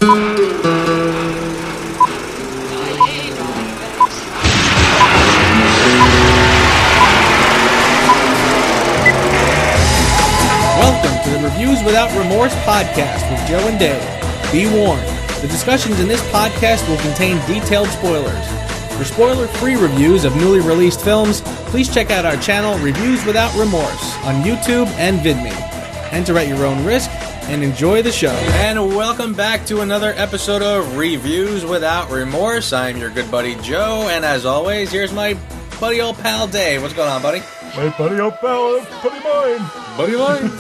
Welcome to the Reviews Without Remorse podcast with Joe and Dave. Be warned, the discussions in this podcast will contain detailed spoilers. For spoiler-free reviews of newly released films, please check out our channel Reviews Without Remorse on YouTube and VidMe. Enter at your own risk and enjoy the show. And welcome back to another episode of Reviews Without Remorse. I'm your good buddy Joe, and as always, here's my buddy old pal Dave. What's going on, buddy? My buddy old pal, buddy mine. Buddy mine.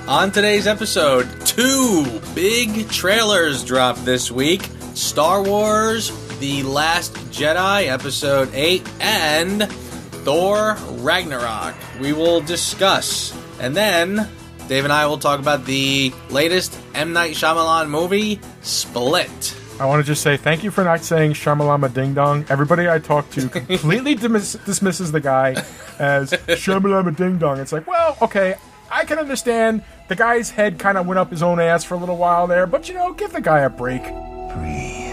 On today's episode, two big trailers dropped this week. Star Wars, The Last Jedi, Episode 8, and Thor, Ragnarok. We will discuss. And then Dave and I will talk about the latest M. Night Shyamalan movie, Split. I want to just say thank you for not saying Shamalama Ding Dong. Everybody I talk to completely dismisses the guy as Shamalama Ding Dong. It's like, well, okay, I can understand the guy's head kind of went up his own ass for a little while there, but, you know, give the guy a break. Breathe.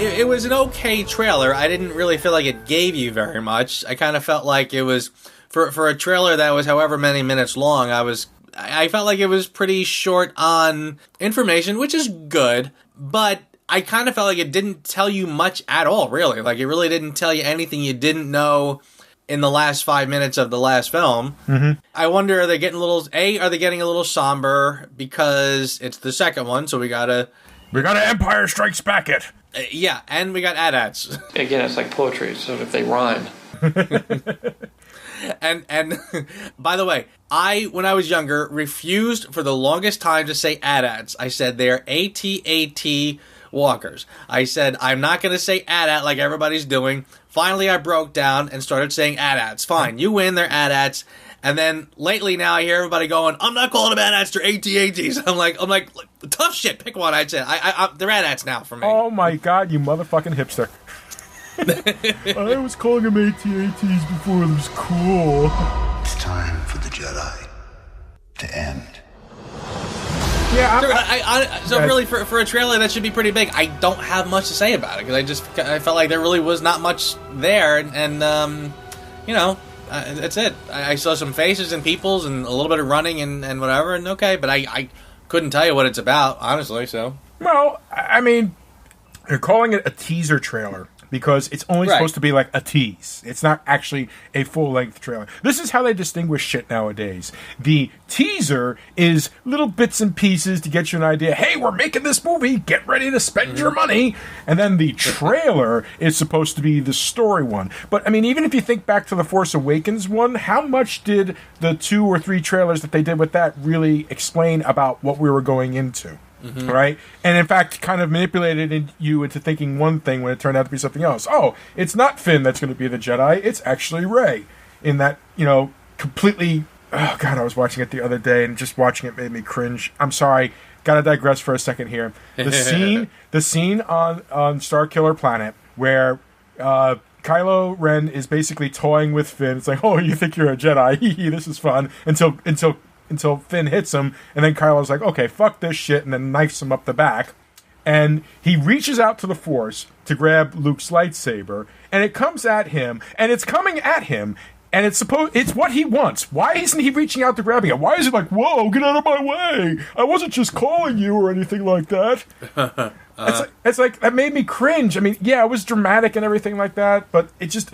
It was an okay trailer. I didn't really feel like it gave you very much. I kind of felt like it was, for a trailer that was however many minutes long, I felt like it was pretty short on information, which is good, but I kind of felt like it didn't tell you much at all, really. Like, it really didn't tell you anything you didn't know in the last 5 minutes of the last film. Mm-hmm. I wonder, are they getting a little somber because it's the second one, so we gotta Empire Strikes Back it. Yeah, and we got AT-ATs. Again, it's like poetry, so if they rhyme. And by the way, when I was younger, refused for the longest time to say AT-ATs. I said they're AT-AT walkers. I said, I'm not going to say AT-AT like everybody's doing. Finally, I broke down and started saying AT-ATs. Fine, you win, they're AT-ATs. And then lately now I hear everybody going, I'm not calling them AT-ATs, they're AT-ATs. I'm like, tough shit, pick one, I'd say. They're AT-ATs now for me. Oh my god, you motherfucking hipster. I was calling them AT-ATs before it was cool. It's time for the Jedi to end. Yeah, so really, for a trailer that should be pretty big, I don't have much to say about it, because I felt like there really was not much there, and you know, that's it. I saw some faces and peoples and a little bit of running and whatever, and okay, but I couldn't tell you what it's about, honestly, so. Well, I mean, they're calling it a teaser trailer because it's only supposed to be like a tease. It's not actually a full-length trailer. This is how they distinguish shit nowadays. The teaser is little bits and pieces to get you an idea. Hey, we're making this movie. Get ready to spend your money. And then the trailer is supposed to be the story one. But, I mean, even if you think back to the Force Awakens one, how much did the 2 or 3 trailers that they did with that really explain about what we were going into? Mm-hmm. Right? And in fact, kind of manipulated you into thinking one thing when it turned out to be something else. Oh, it's not Finn that's going to be the Jedi, it's actually Rey. In that, you know, completely... Oh, God, I was watching it the other day, and just watching it made me cringe. I'm sorry, gotta digress for a second here. The scene on Starkiller Planet, where Kylo Ren is basically toying with Finn. It's like, oh, you think you're a Jedi? This is fun. Until Finn hits him, and then Kylo's like, okay, fuck this shit, and then knifes him up the back. And he reaches out to the Force to grab Luke's lightsaber, and it comes at him, and it's coming at him, and it's what he wants. Why isn't he reaching out to grabbing it? Why is he like, whoa, get out of my way? I wasn't just calling you or anything like that. It's like, that made me cringe. I mean, yeah, it was dramatic and everything like that, but it just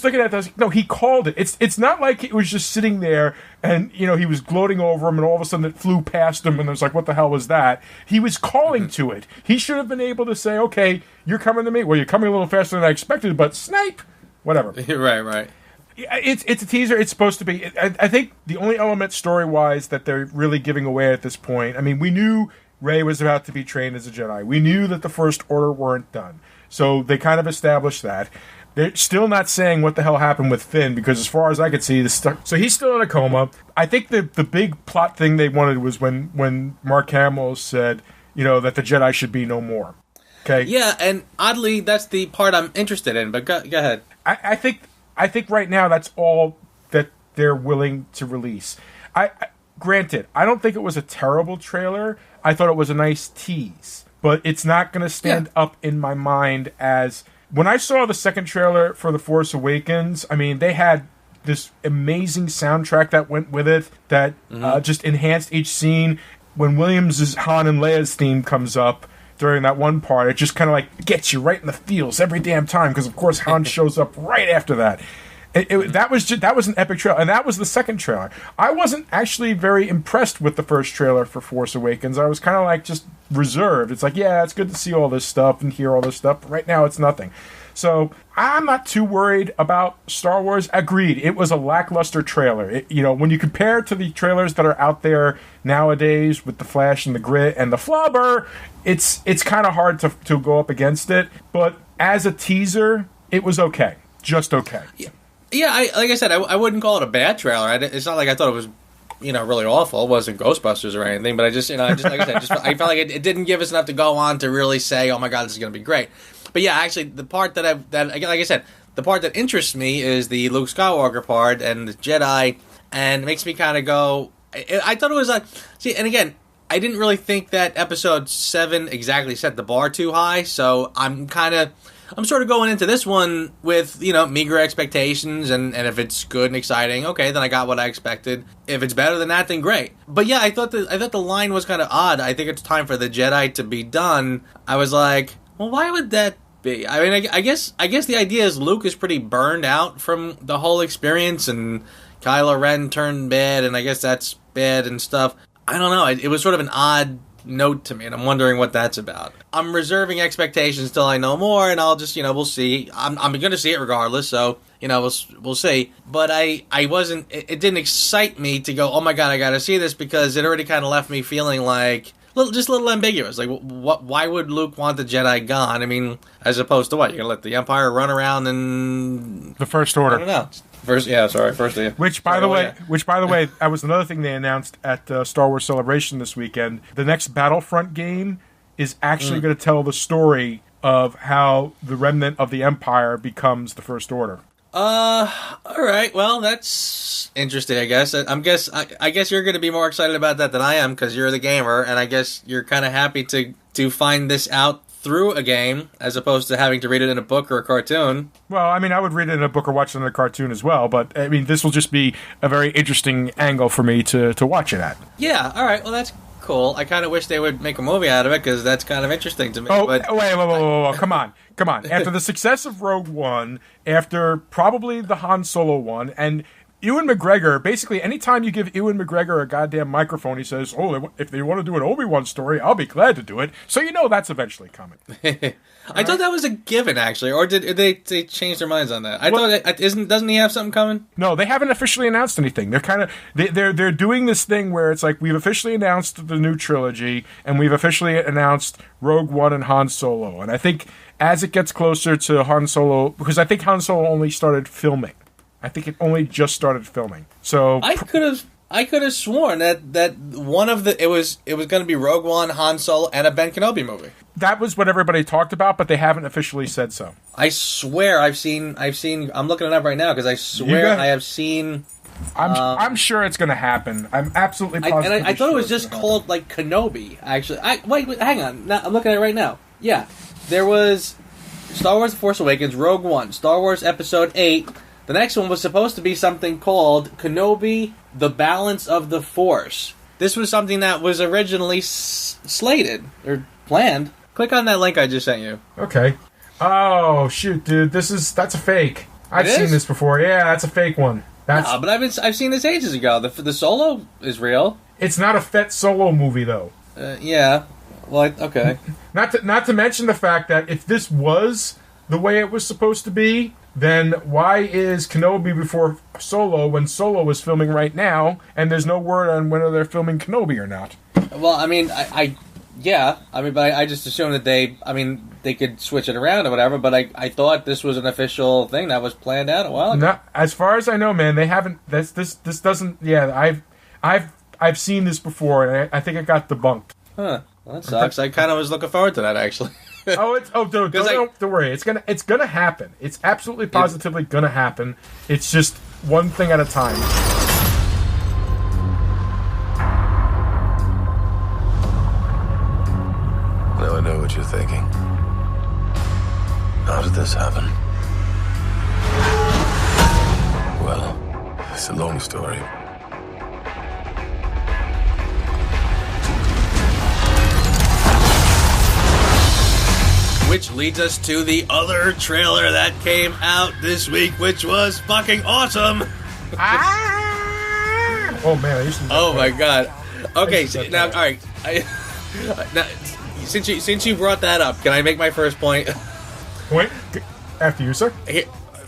looking at that, no, he called it. It's not like it was just sitting there and, you know, he was gloating over him and all of a sudden it flew past him and it was like, what the hell was that? He was calling to it. He should have been able to say, okay, you're coming to me. Well, you're coming a little faster than I expected, but snipe! Whatever. Right. It's a teaser. It's supposed to be. I think the only element story-wise that they're really giving away at this point, I mean, we knew Rey was about to be trained as a Jedi. We knew that the First Order weren't done. So they kind of established that. They're still not saying what the hell happened with Finn, because as far as I could see, so he's still in a coma. I think the big plot thing they wanted was when Mark Hamill said, you know, that the Jedi should be no more. Okay. Yeah, and oddly, that's the part I'm interested in. But go ahead. I think right now that's all that they're willing to release. Granted, I don't think it was a terrible trailer. I thought it was a nice tease, but it's not going to stand up in my mind as when I saw the second trailer for The Force Awakens. I mean, they had this amazing soundtrack that went with it that just enhanced each scene. When Williams' Han and Leia's theme comes up during that one part, it just kind of like gets you right in the feels every damn time because, of course, Han shows up right after that. That was an epic trailer, and that was the second trailer. I wasn't actually very impressed with the first trailer for Force Awakens. I was kind of like just reserved. It's like, yeah, it's good to see all this stuff and hear all this stuff, but right now it's nothing. So I'm not too worried about Star Wars. Agreed, it was a lackluster trailer. When you compare it to the trailers that are out there nowadays with the flash and the grit and the flubber, it's kind of hard to go up against it. But as a teaser, it was okay, just okay. Yeah, like I said, I wouldn't call it a bad trailer. It's not like I thought it was, really awful. It wasn't Ghostbusters or anything, but I just like I said, I felt like it didn't give us enough to go on to really say, oh my God, this is going to be great. But yeah, actually, the part that like I said, the part that interests me is the Luke Skywalker part and the Jedi, and it makes me kind of go. I thought it was and again, I didn't really think that Episode 7 exactly set the bar too high, so I'm sort of going into this one with, meager expectations, and if it's good and exciting, okay, then I got what I expected. If it's better than that, then great. But yeah, I thought the line was kind of odd. I think it's time for the Jedi to be done. I was like, well, why would that be? I mean, I guess the idea is Luke is pretty burned out from the whole experience, and Kylo Ren turned bad, and I guess that's bad and stuff. I don't know. It was sort of an odd note to me, and I'm wondering what that's about. I'm reserving expectations till I know more, and I'll just, we'll see. I'm going to see it regardless, so, we'll see. But I wasn't, it didn't excite me to go, oh my God, I got to see this, because it already kind of left me feeling like, just a little ambiguous. Like, why would Luke want the Jedi gone? I mean, as opposed to what? You're going to let the Empire run around and... The First Order. I don't know. First, which by the way, that was another thing they announced at Star Wars Celebration this weekend. The next Battlefront game is actually going to tell the story of how the remnant of the Empire becomes the First Order. All right. Well, that's interesting, I guess. I guess you're going to be more excited about that than I am because you're the gamer, and I guess you're kind of happy to find this out through a game as opposed to having to read it in a book or a cartoon. Well, I mean, I would read it in a book or watch it in a cartoon as well, but I mean, this will just be a very interesting angle for me to watch it at. Yeah, all right. Well, that's cool. I kind of wish they would make a movie out of it because that's kind of interesting to me. Oh, but wait, come on. After the success of Rogue One, after probably the Han Solo one, and Ewan McGregor, basically, anytime you give Ewan McGregor a goddamn microphone, he says, oh, if they want to do an Obi-Wan story, I'll be glad to do it. So that's eventually coming. I thought that was a given, actually. Or did they change their minds on that? Doesn't he have something coming? No, they haven't officially announced anything. They're doing this thing where it's like, we've officially announced the new trilogy, and we've officially announced Rogue One and Han Solo. And I think as it gets closer to Han Solo, because I think Han Solo only started filming. I think it only just started filming. So I could have sworn that one of it was going to be Rogue One, Han Solo, and a Ben Kenobi movie. That was what everybody talked about, but they haven't officially said so. I swear I've seen. I'm looking it up right now because I swear I have seen. I'm sure it's going to happen. I'm absolutely positive. I thought it was just called like Kenobi. Actually, wait, hang on. I'm looking at it right now. Yeah, there was Star Wars: The Force Awakens, Rogue One, Star Wars Episode 8. The next one was supposed to be something called Kenobi: The Balance of the Force. This was something that was originally slated or planned. Click on that link I just sent you. Okay. Oh shoot, dude, that's a fake. I've seen this before. Yeah, that's a fake one. No, but I've seen this ages ago. The Solo is real. It's not a Fett Solo movie though. Yeah. Well, okay. Not to mention the fact that if this was the way it was supposed to be, then why is Kenobi before Solo when Solo was filming right now, and there's no word on whether they're filming Kenobi or not? Well, I mean, but I just assumed that they could switch it around or whatever, but I thought this was an official thing that was planned out a while ago. No, as far as I know, man, they haven't. This doesn't. Yeah, I've seen this before, and I think it got debunked. Huh. Well, that sucks. I kind of was looking forward to that, actually. Don't worry. It's gonna happen. It's absolutely positively gonna happen. It's just one thing at a time. Now I know what you're thinking. How did this happen? Well, it's a long story. Which leads us to the other trailer that came out this week, which was fucking awesome. Oh man! Oh my god. Okay, so now, all right. Now, since you brought that up, can I make my first point? Point after you, sir.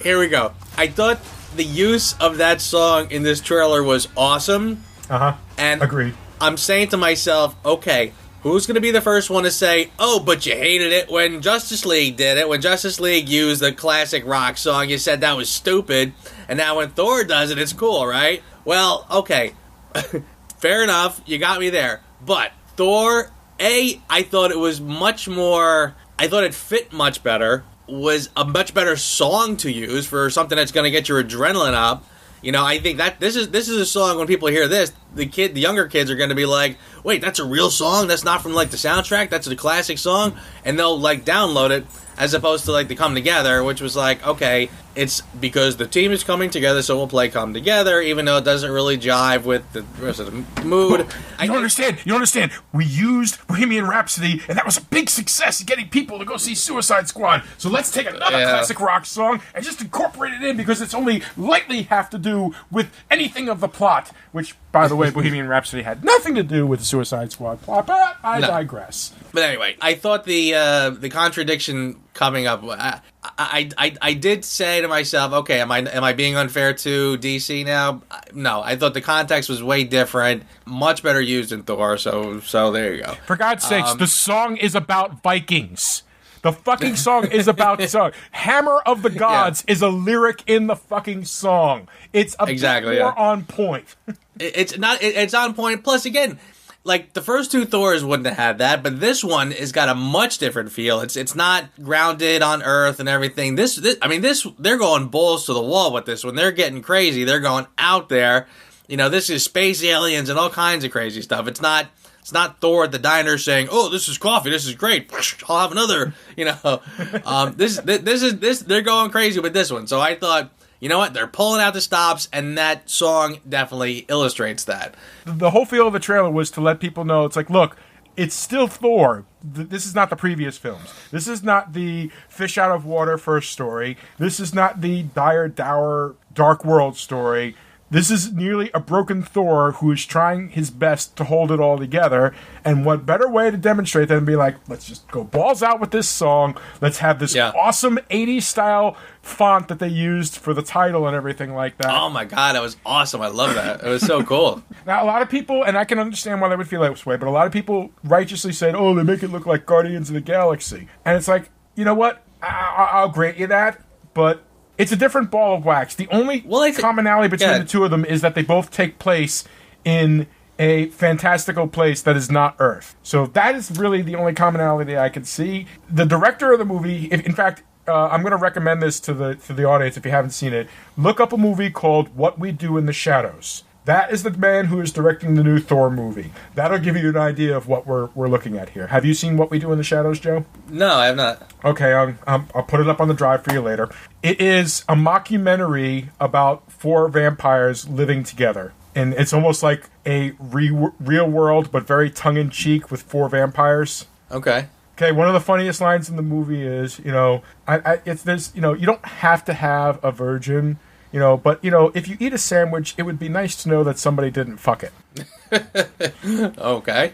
Here we go. I thought the use of that song in this trailer was awesome. And agreed. I'm saying to myself, okay, who's going to be the first one to say, oh, but you hated it when Justice League did it? When Justice League used the classic rock song, you said that was stupid. And now when Thor does it, it's cool, right? Well, okay. Fair enough. You got me there. But Thor, I thought it was much more... I thought it fit much better. Was a much better song to use for something that's going to get your adrenaline up. You know, I think that this is a song. When people hear this, the younger kids are going to be like, "Wait, that's a real song? That's not from like the soundtrack? That's a classic song?" And they'll like download it, as opposed to like the Come Together, which was like, okay, it's because the team is coming together, so we'll play Come Together, even though it doesn't really jive with the rest of the mood. You understand? We used Bohemian Rhapsody, and that was a big success in getting people to go see Suicide Squad. So let's take another classic rock song and just incorporate it in, because it's only lightly have to do with anything of the plot, which, by the way, Bohemian Rhapsody had nothing to do with the Suicide Squad plot, but I digress. But anyway, I thought the contradiction coming up, I did say to myself, okay, am I being unfair to DC now? No, I thought the context was way different, much better used in Thor. So there you go. For God's sakes, the song is about Vikings. The fucking song is about song. Hammer of the Gods is a lyric in the fucking song. It's a bit more on point. It's on point. Plus, again, like the first two Thors wouldn't have had that, but this one has got a much different feel. It's not grounded on Earth and everything. This they're going balls to the wall with this one. They're getting crazy. They're going out there. You know, this is space aliens and all kinds of crazy stuff. It's not Thor at the diner saying, "Oh, this is coffee. This is great. I'll have another." You know, this is they're going crazy with this one. So I thought, you know what? They're pulling out the stops, and that song definitely illustrates that. The whole feel of the trailer was to let people know, it's like, look, it's still Thor. This is not the previous films. This is not the fish out of water first story. This is not the dire, dour, dark world story. This is nearly a broken Thor who is trying his best to hold it all together. And what better way to demonstrate than be like, let's just go balls out with this song. Let's have this awesome 80s style font that they used for the title and everything like that. Oh my God, that was awesome. I love that. It was so cool. Now, a lot of people, and I can understand why they would feel this way, but a lot of people righteously said, oh, they make it look like Guardians of the Galaxy. And it's like, you know what? I'll grant you that, but it's a different ball of wax. The only commonality between the two of them is that they both take place in a fantastical place that is not Earth. So that is really the only commonality I can see. The director of the movie, in fact, I'm going to recommend this to the audience if you haven't seen it. Look up a movie called What We Do in the Shadows. That is the man who is directing the new Thor movie. That'll give you an idea of what we're looking at here. Have you seen What We Do in the Shadows, Joe? No, I have not. Okay, I'll put it up on the drive for you later. It is a mockumentary about 4 vampires living together. And it's almost like a real world, but very tongue-in-cheek with 4 vampires. Okay. Okay, one of the funniest lines in the movie is, you know, you don't have to have a virgin. You know, but, you know, if you eat a sandwich, it would be nice to know that somebody didn't fuck it. Okay.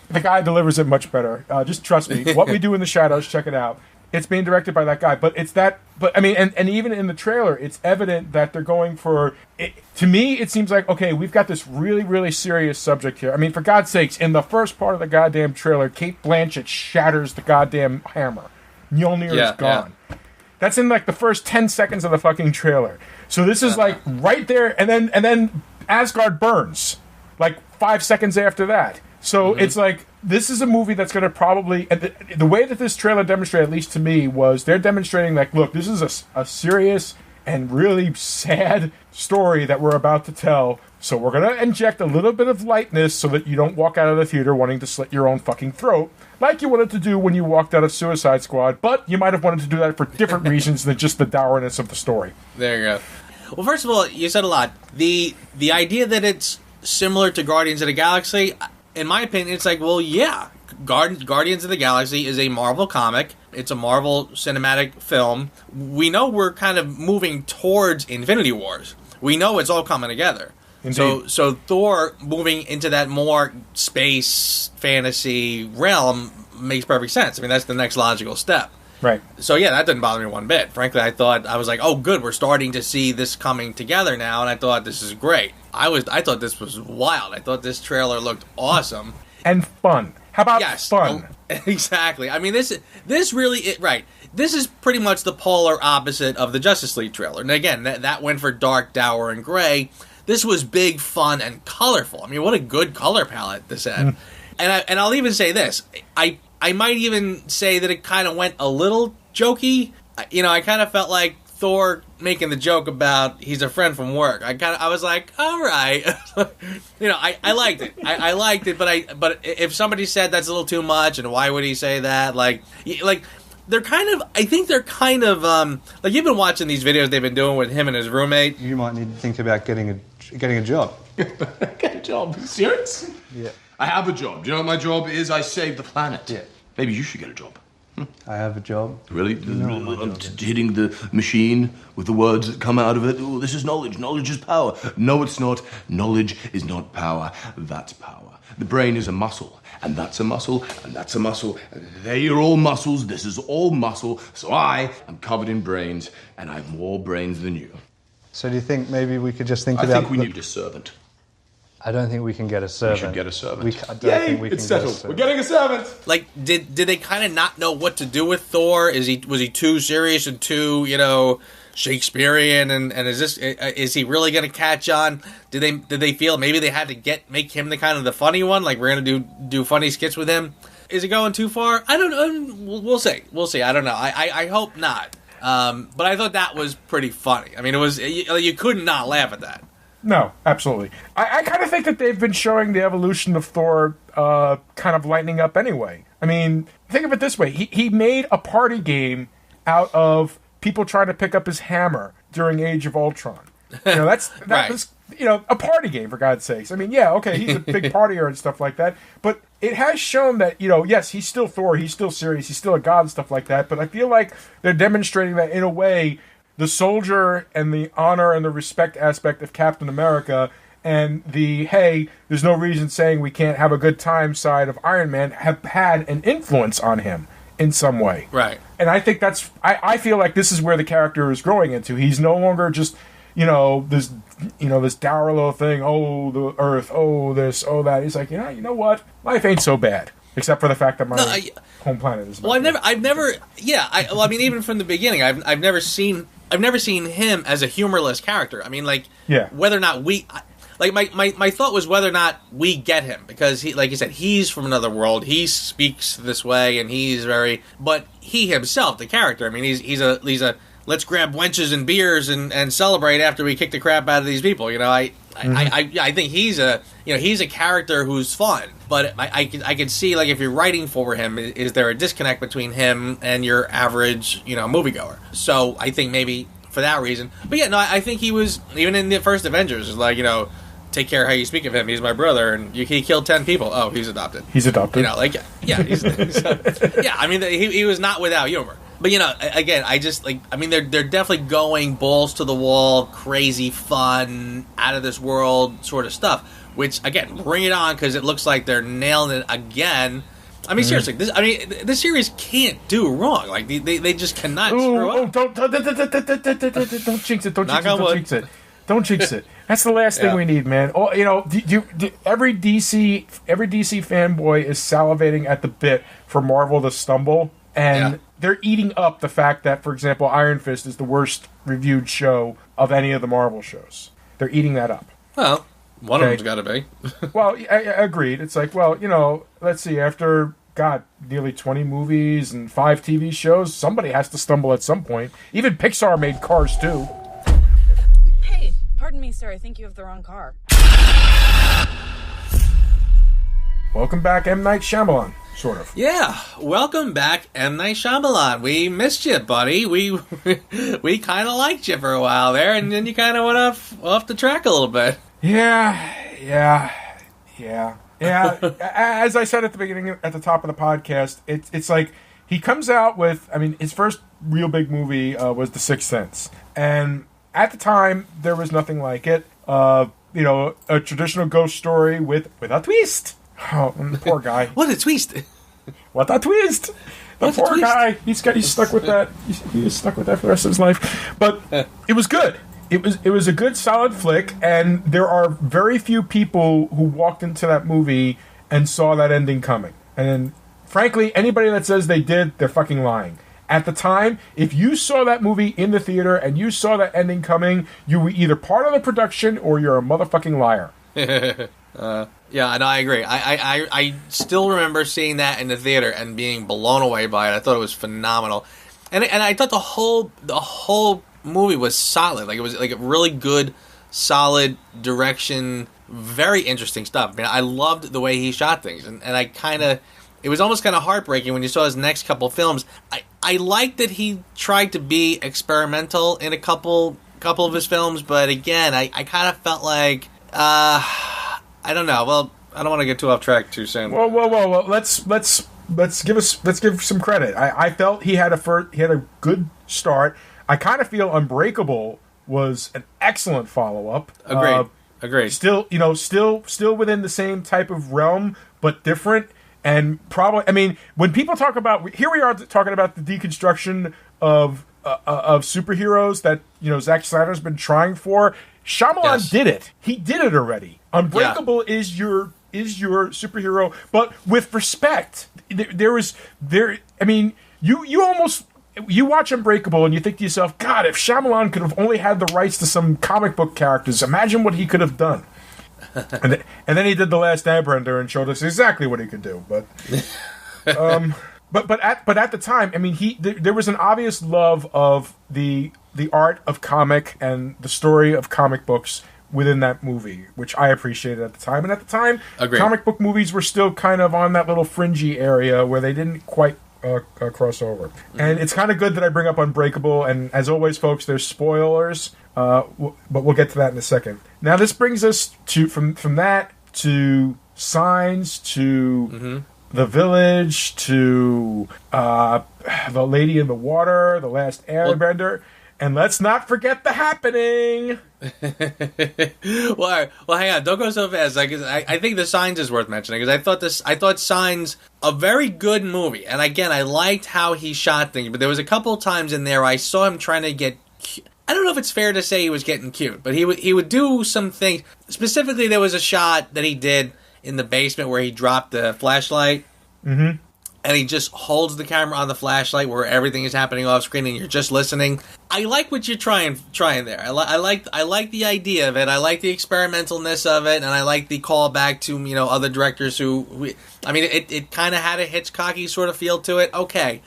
The guy delivers it much better. Just trust me. What We Do in the Shadows, check it out. It's being directed by that guy. But it's that... But, I mean, and even in the trailer, it's evident that they're going for... To me, it seems like, okay, we've got this really, really serious subject here. I mean, for God's sakes, in the first part of the goddamn trailer, Cate Blanchett shatters the goddamn hammer. Mjolnir is gone. Yeah. That's in, like, the first 10 seconds of the fucking trailer. So this is, like, right there, and then Asgard burns, like, 5 seconds after that. So it's like, this is a movie that's going to probably... And the way that this trailer demonstrated, at least to me, was they're demonstrating, like, look, this is a serious and really sad story that we're about to tell. So we're going to inject a little bit of lightness so that you don't walk out of the theater wanting to slit your own fucking throat, like you wanted to do when you walked out of Suicide Squad, but you might have wanted to do that for different reasons than just the dourness of the story. There you go. Well, first of all, you said a lot. The idea that it's similar to Guardians of the Galaxy, in my opinion, it's like, well, yeah. Guardians of the Galaxy is a Marvel comic. It's a Marvel cinematic film. We know we're kind of moving towards Infinity Wars. We know it's all coming together. Indeed. So Thor moving into that more space fantasy realm makes perfect sense. I mean, that's the next logical step. Right. So yeah, that didn't bother me one bit. Frankly, I was like, oh, good, we're starting to see this coming together now, and I thought this is great. I thought this was wild. I thought this trailer looked awesome and fun. How about fun? Exactly. I mean, this really right. This is pretty much the polar opposite of the Justice League trailer. And again, that went for dark, dour, and gray. This was big, fun, and colorful. I mean, what a good color palette this had. And I'll even say this. I might even say that it kind of went a little jokey. You know, I kind of felt like Thor making the joke about he's a friend from work. I was like, all right. You know, I liked it. I liked it, but if somebody said that's a little too much, and why would he say that? Like they're kind of, I think they're kind of, like you've been watching these videos they've been doing with him and his roommate. You might need to think about getting a job. Get a job? Are you serious? Yeah. I have a job. Do you know what my job is? I save the planet. Yeah. Maybe you should get a job. I have a job. Really? No, hitting the machine with the words that come out of it. Oh, this is knowledge. Knowledge is power. No, it's not. Knowledge is not power. That's power. The brain is a muscle. And that's a muscle. And that's a muscle. And they are all muscles. This is all muscle. So I am covered in brains. And I have more brains than you. So do you think maybe we could just think I about... think we need a servant. I don't think we can get a servant. We should get a servant. I don't think we can it's get a settled. servant. We're getting a servant. Like, did they kind of not know what to do with Thor? Was he too serious and too, you know, Shakespearean? And is he really going to catch on? Did they feel maybe they had to make him the kind of the funny one? Like, we're going to do funny skits with him? Is it going too far? I don't know. We'll see. I don't know. I hope not. But I thought that was pretty funny. I mean, it was you could not laugh at that. No, absolutely. I kind of think that they've been showing the evolution of Thor kind of lightening up anyway. I mean, think of it this way. He made a party game out of people trying to pick up his hammer during Age of Ultron. You know, that right. was, you know, a party game, for God's sakes. I mean, yeah, okay, he's a big partier and stuff like that, but it has shown that, you know, yes, he's still Thor, he's still serious, he's still a god and stuff like that, but I feel like they're demonstrating that in a way the soldier and the honor and the respect aspect of Captain America and the, hey, there's no reason saying we can't have a good time side of Iron Man have had an influence on him in some way. Right. And I think that's, I feel like this is where the character is growing into. He's no longer just, this dour little thing, oh, the Earth, oh, this, oh, that. He's like, you know what? Life ain't so bad. Except for the fact that my home planet is. Well, I've never, I mean, even from the beginning, I've never seen him as a humorless character. I mean, like, whether or not my thought was whether or not we get him, because he, like you said, he's from another world. He speaks this way, and but he himself, the character, I mean, he's a let's grab wenches and beers and celebrate after we kick the crap out of these people. You know, I think he's a character who's fun, but I can see, like, if you're writing for him, is there a disconnect between him and your average, moviegoer? So I think maybe for that reason. But yeah, no, I think he was, even in the first Avengers, like, take care how you speak of him. He's my brother, and he killed 10 people. Oh, he's adopted. He's adopted. I mean, he was not without humor. But, again, they're definitely going balls to the wall, crazy fun, out of this world sort of stuff. Which, again, bring it on, because it looks like they're nailing it again. I mean, seriously, this series can't do wrong. Like, they just cannot screw up. Don't jinx it. Don't jinx it. That's the last thing we need, man. Oh, every DC fanboy is salivating at the bit for Marvel to stumble, and they're eating up the fact that, for example, Iron Fist is the worst reviewed show of any of the Marvel shows. They're eating that up. Well, One of them's got to be. Well, I agreed. It's like, well, let's see. After nearly 20 movies and 5 TV shows, somebody has to stumble at some point. Even Pixar made Cars too. Hey, pardon me, sir. I think you have the wrong car. Welcome back, M. Night Shyamalan. Sort of. Yeah, welcome back, M. Night Shyamalan. We missed you, buddy. We kind of liked you for a while there, and then you kind of went off the track a little bit. Yeah. As I said at the beginning, at the top of the podcast, it's like he comes out with, his first real big movie was The Sixth Sense. And at the time, there was nothing like it. A traditional ghost story with a twist. Oh, the poor guy. What a twist! What a twist! The poor guy. He's stuck with that. He's stuck with that for the rest of his life. But it was good. It was a good, solid flick, and there are very few people who walked into that movie and saw that ending coming. And frankly, anybody that says they did, they're fucking lying. At the time, if you saw that movie in the theater and you saw that ending coming, you were either part of the production or you're a motherfucking liar. Yeah, and I agree. I still remember seeing that in the theater and being blown away by it. I thought it was phenomenal, and I thought the whole movie was solid. Like, it was like a really good, solid direction, very interesting stuff. I loved the way he shot things, and it was almost kind of heartbreaking when you saw his next couple films. I liked that he tried to be experimental in a couple of his films, but again, I kind of felt like. I don't know. Well, I don't want to get too off track too soon. Well. Let's give some credit. I felt he had a good start. I kind of feel Unbreakable was an excellent follow up. Agreed. Still within the same type of realm, but different. And probably, when people talk about, here we are talking about the deconstruction of superheroes that Zack Snyder's been trying for. Shyamalan did it. He did it already. Unbreakable is your superhero, but with respect. You watch Unbreakable and you think to yourself, God, if Shyamalan could have only had the rights to some comic book characters, imagine what he could have done. and then he did The Last Airbender and showed us exactly what he could do. But But at the time, there was an obvious love of the art of comic and the story of comic books within that movie, which I appreciated at the time. And at the time, comic book movies were still kind of on that little fringy area where they didn't quite cross over. Mm-hmm. And it's kind of good that I bring up Unbreakable. And as always, folks, there's spoilers, but we'll get to that in a second. Now, this brings us from that to Signs to The Village to The Lady in the Water, The Last Airbender. And let's not forget The Happening. well, hang on. Don't go so fast. I think The Signs is worth mentioning because I thought Signs a very good movie. And again, I liked how he shot things. But there was a couple of times in there I saw him trying to get. I don't know if it's fair to say he was getting cute, but he would do some things. Specifically, there was a shot that he did in the basement where he dropped the flashlight. Mm-hmm. And he just holds the camera on the flashlight where everything is happening off screen and you're just listening. I like what you're trying there. I like the idea of it. I like the experimentalness of it, and I like the callback to other directors who it kind of had a Hitchcocky sort of feel to it. Okay,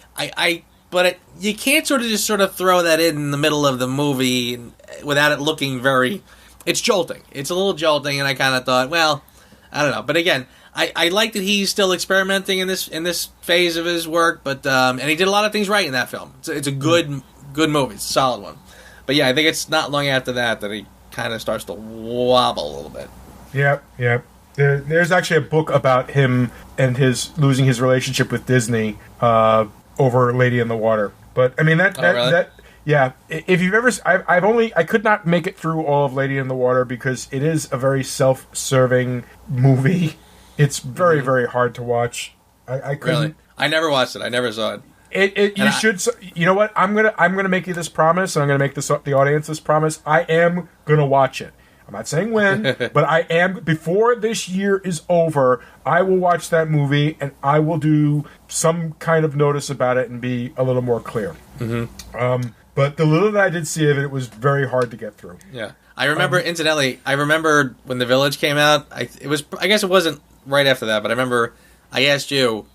but you can't sort of throw that in the middle of the movie without it looking very. It's jolting. It's a little jolting, and I kind of thought, well, I don't know. But again, I like that he's still experimenting in this phase of his work, but and he did a lot of things right in that film. It's a good movie. It's a solid one. But yeah, I think it's not long after that he kind of starts to wobble a little bit. Yep. There's actually a book about him and his losing his relationship with Disney over Lady in the Water. But really? that yeah. If you've ever, I could not make it through all of Lady in the Water because it is a very self-serving movie. It's very, very hard to watch. I couldn't. Really? I never watched it. I never saw it. You should. You know what? I'm gonna make you this promise, and I'm gonna make the audience this promise. I am gonna watch it. I'm not saying when, but I am. Before this year is over, I will watch that movie, and I will do some kind of notice about it and be a little more clear. Mm-hmm. But the little that I did see of it was very hard to get through. Yeah. I remember, incidentally, I remember when The Village came out, I guess it wasn't right after that, but I remember I asked you,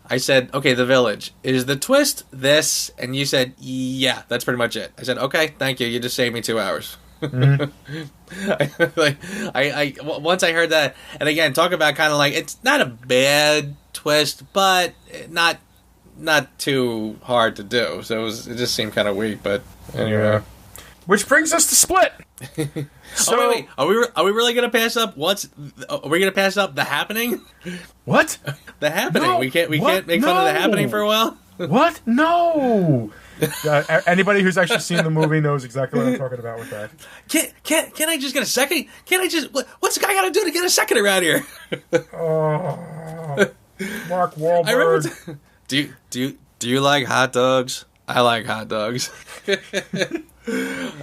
I said, okay, The Village, is the twist this? And you said, yeah, that's pretty much it. I said, okay, thank you, you just saved me 2 hours. Mm-hmm. Once I heard that, and again, talk about kind of like, it's not a bad twist, but not too hard to do, so it just seemed kind of weak, but anyway. Yeah. Which brings us to Split. So, wait. Are we really gonna pass up Are we gonna pass up The Happening? What? The Happening. No. We can't make fun of The Happening for a while. What? No. Anybody who's actually seen the movie knows exactly what I'm talking about with that. Can I just get a second? What's the guy got to do to get a second around here? Oh, Mark Wahlberg. Do you like hot dogs? I like hot dogs.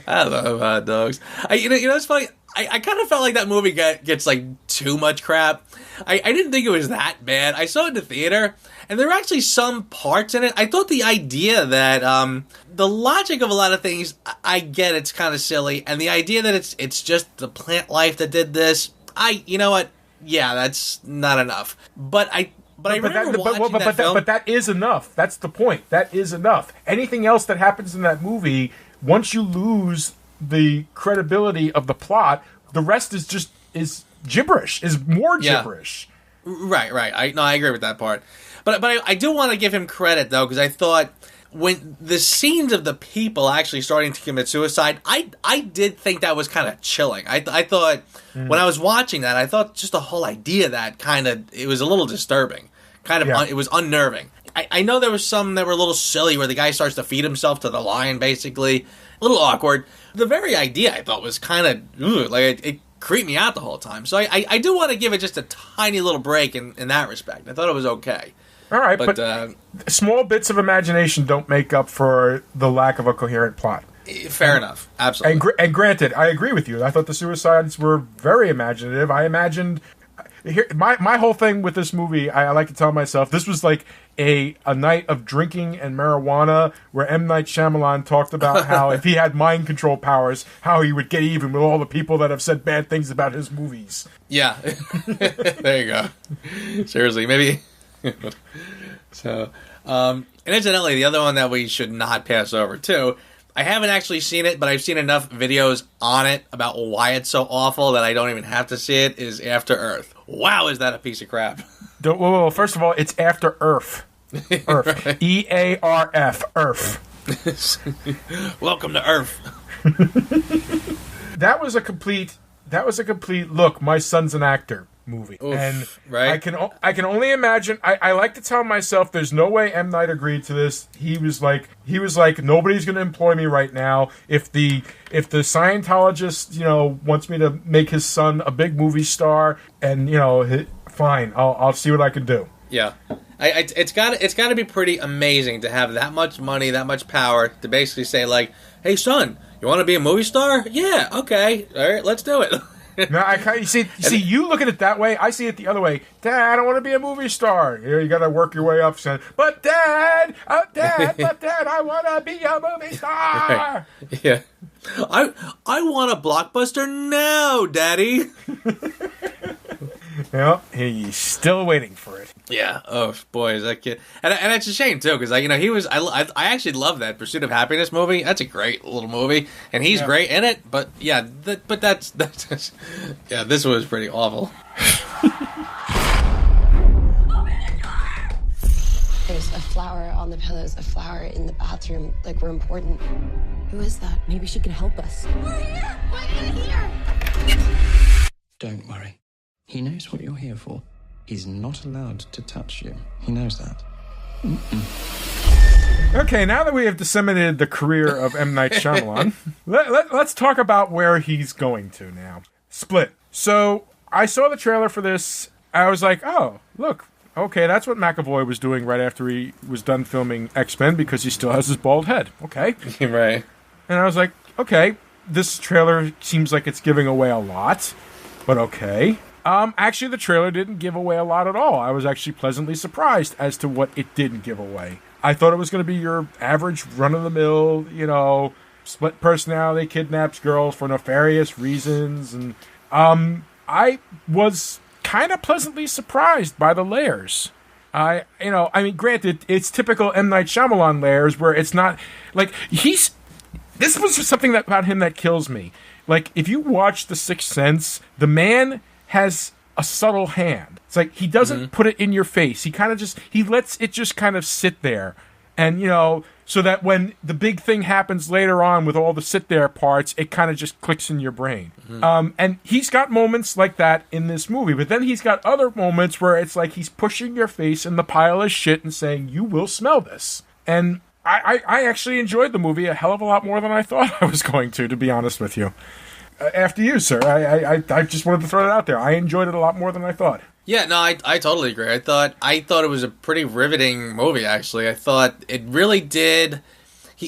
I love hot dogs. You know it's funny. I kind of felt like that movie gets like too much crap. I didn't think it was that bad. I saw it in the theater, and there were actually some parts in it. I thought the idea that the logic of a lot of things, I get it's kind of silly, and the idea that it's just the plant life that did this. You know what? Yeah, that's not enough. But I remember watching that film. But that is enough. That's the point. That is enough. Anything else that happens in that movie, once you lose the credibility of the plot, the rest is gibberish. Is more gibberish. Right. I agree with that part. But I do want to give him credit though, because I thought when the scenes of the people actually starting to commit suicide, I did think that was kind of chilling. I thought when I was watching that, I thought just the whole idea that it was a little disturbing. It was unnerving. I know there was some that were a little silly where the guy starts to feed himself to the lion, basically. A little awkward. The very idea I thought was kind of, it creeped me out the whole time. So I do want to give it just a tiny little break in that respect. I thought it was okay. All right, but small bits of imagination don't make up for the lack of a coherent plot. Fair enough. Absolutely. And granted, I agree with you. I thought the suicides were very imaginative. I imagined... My whole thing with this movie, I like to tell myself, this was like a night of drinking and marijuana where M. Night Shyamalan talked about how if he had mind control powers, how he would get even with all the people that have said bad things about his movies. Yeah. There you go. Seriously, maybe... So, and incidentally, the other one that we should not pass over, too, I haven't actually seen it, but I've seen enough videos on it about why it's so awful that I don't even have to see it, is After Earth. Wow, is that a piece of crap. Well, first of all, it's After Earth. Earth. Right. EARF. Earth. Welcome to Earth. That was a complete look, my son's an actor movie. Oof, and right? I can only imagine. I like to tell myself there's no way M. Night agreed to this. He was like nobody's going to employ me right now. If the Scientologist wants me to make his son a big movie star, and fine, I'll see what I can do. Yeah. It's got to be pretty amazing to have that much money, that much power to basically say like, hey son, you want to be a movie star? Yeah, okay, all right, let's do it. No, you see, you look at it that way. I see it the other way. Dad, I don't want to be a movie star. You got to work your way up, son. But Dad, I want to be a movie star. Right. Yeah, I want a blockbuster now, Daddy. Well, he's still waiting for it. Yeah. Oh boy, is that kid? And it's a shame too, because he was. I actually love that Pursuit of Happiness movie. That's a great little movie, and he's great in it. But yeah, that's just, yeah. This was pretty awful. There's a flower on the pillows, a flower in the bathroom. Like, we're important. Who is that? Maybe she can help us. We're here! We're in here! Don't worry. He knows what you're here for. He's not allowed to touch you. He knows that. Okay, now that we have disseminated the career of M. Night Shyamalan, let's talk about where he's going to now. Split. So, I saw the trailer for this. I was like, oh, look. Okay, that's what McAvoy was doing right after he was done filming X-Men, because he still has his bald head. Okay. Right. And I was like, okay, this trailer seems like it's giving away a lot, but okay. Actually, the trailer didn't give away a lot at all. I was actually pleasantly surprised as to what it didn't give away. I thought it was going to be your average run-of-the-mill, split personality, kidnaps girls for nefarious reasons. And I was kind of pleasantly surprised by the layers. Granted, it's typical M. Night Shyamalan layers where it's not like this was something about him that kills me. Like, if you watch The Sixth Sense, the man has a subtle hand. It's like he doesn't put it in your face. He kind of he lets it just kind of sit there. And, so that when the big thing happens later on with all the sit there parts, it kind of just clicks in your brain. And he's got moments like that in this movie. But then he's got other moments where it's like he's pushing your face in the pile of shit and saying, you will smell this. And I actually enjoyed the movie a hell of a lot more than I thought I was going to be honest with you. After you, sir. I just wanted to throw it out there. I enjoyed it a lot more than I thought. Yeah, no, I totally agree. I thought it was a pretty riveting movie, actually. I thought it really did.